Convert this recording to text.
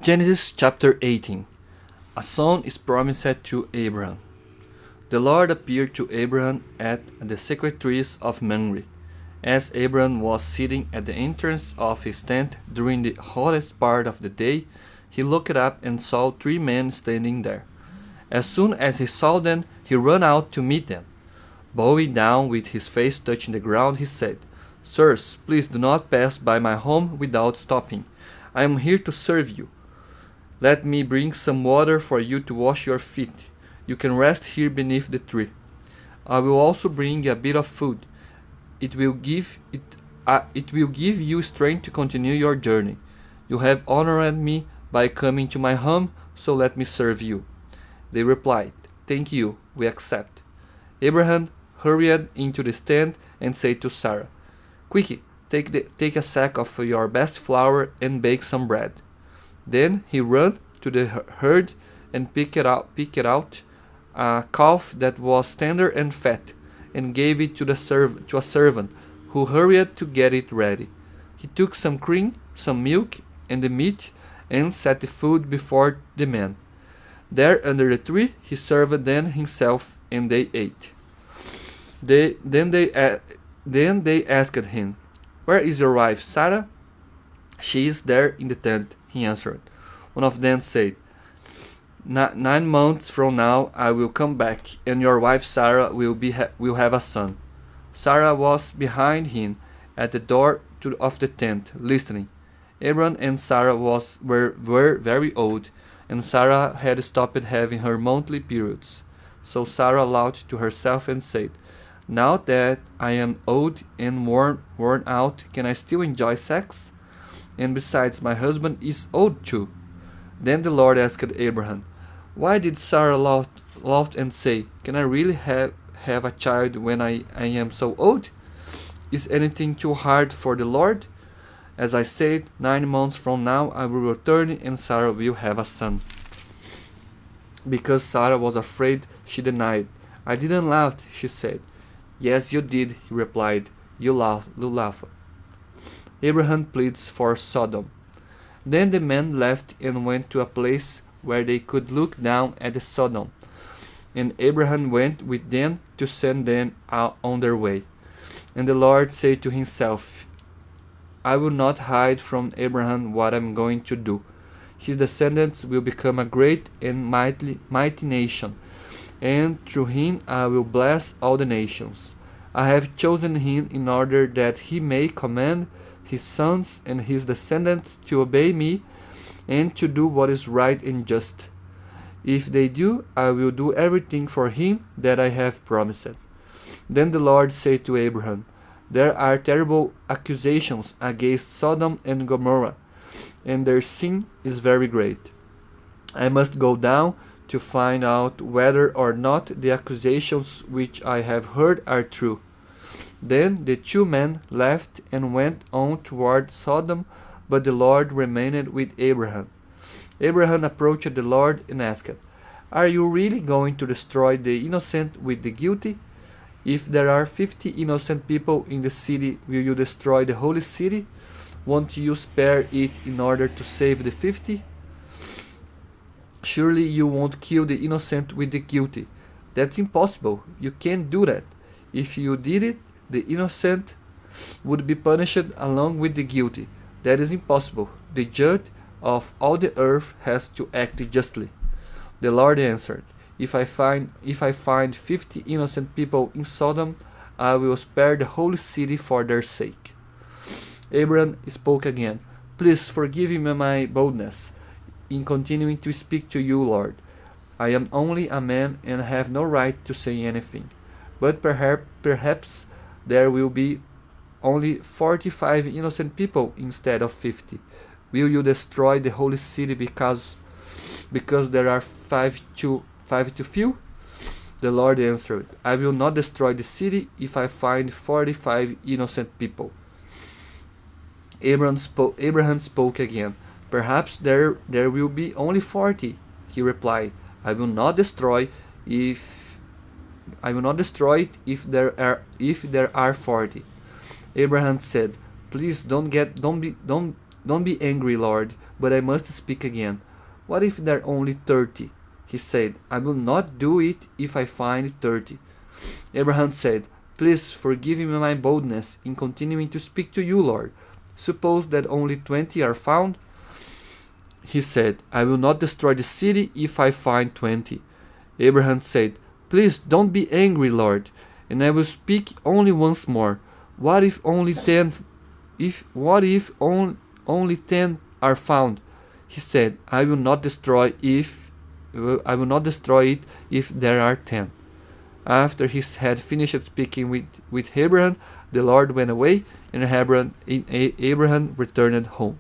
Genesis chapter 18. A son is promised to Abraham. The Lord appeared to Abraham at the secret trees of Mamre, as Abraham was sitting at the entrance of his tent during the hottest part of the day. He looked up and saw three men standing there. As soon as he saw them, he ran out to meet them. Bowing down with his face touching the ground, he said, "Sirs, please do not pass by my home without stopping. I am here to serve you. Let me bring some water for you to wash your feet. You can rest here beneath the tree. I will also bring a bit of food. It will give you strength to continue your journey. You have honored me by coming to my home, so let me serve you." They replied, "Thank you, we accept." Abraham hurried into the tent and said to Sarah, "Quick, take a sack of your best flour and bake some bread." Then he ran to the herd and picked out a calf that was tender and fat, and gave it to a servant, who hurried to get it ready. He took some cream, some milk, and the meat, and set the food before the men. There under the tree he served them himself, and they ate. Then they asked him, "Where is your wife, Sarah?" "She is there in the tent," he answered. One of them said, 9 months from now I will come back, and your wife Sarah will have a son." Sarah was behind him at the door of the tent, listening. Abraham and Sarah were very old, and Sarah had stopped having her monthly periods. So Sarah laughed to herself and said, "Now that I am old and worn out, can I still enjoy sex? And besides, my husband is old too." Then the Lord asked Abraham, "Why did Sarah laugh and say, 'Can I really have a child when I am so old? Is anything too hard for the Lord?' As I said, 9 months from now I will return, and Sarah will have a son." Because Sarah was afraid, she denied. "I didn't laugh," she said. "Yes, you did," he replied. You laughed." Abraham pleads for Sodom. Then the men left and went to a place where they could look down at the Sodom, and Abraham went with them to send them out on their way. And the Lord said to himself, "I will not hide from Abraham what I am going to do. His descendants will become a great and mighty nation, and through him I will bless all the nations. I have chosen him in order that he may command his sons and his descendants to obey me and to do what is right and just. If they do, I will do everything for him that I have promised." Then the Lord said to Abraham, "There are terrible accusations against Sodom and Gomorrah, and their sin is very great. I must go down to find out whether or not the accusations which I have heard are true." Then the two men left and went on toward Sodom, but the Lord remained with Abraham. Abraham approached the Lord and asked, "Are you really going to destroy the innocent with the guilty? If there are 50 innocent people in the city, will you destroy the holy city? Won't you spare it in order to save the 50? Surely you won't kill the innocent with the guilty. That's impossible. You can't do that. If you did it, the innocent would be punished along with the guilty. That is impossible. The judge of all the earth has to act justly." The Lord answered, If I find 50 innocent people in Sodom, I will spare the holy city for their sake." Abraham spoke again, "Please forgive me my boldness in continuing to speak to you, Lord. I am only a man and have no right to say anything. But perhaps there will be only 45 innocent people instead of 50. Will you destroy the holy city because there are five too few?" The Lord answered, "I will not destroy the city if I find 45 innocent people." Abraham spoke again. "Perhaps there will be only 40. He replied, "I will not destroy it if there are 40. Abraham said, "Please don't be angry, Lord, but I must speak again. What if there are only 30? He said, I will not do it if I find 30. Abraham said, Please forgive me my boldness in continuing to speak to you, Lord. Suppose that only 20 are found? He said, I will not destroy the city if I find 20. Abraham said, Please don't be angry, Lord, and I will speak only once more. What if only 10 only 10 are found? He said, I will not destroy it if there are 10. After he had finished speaking with Abraham, the Lord went away, and Abraham returned home.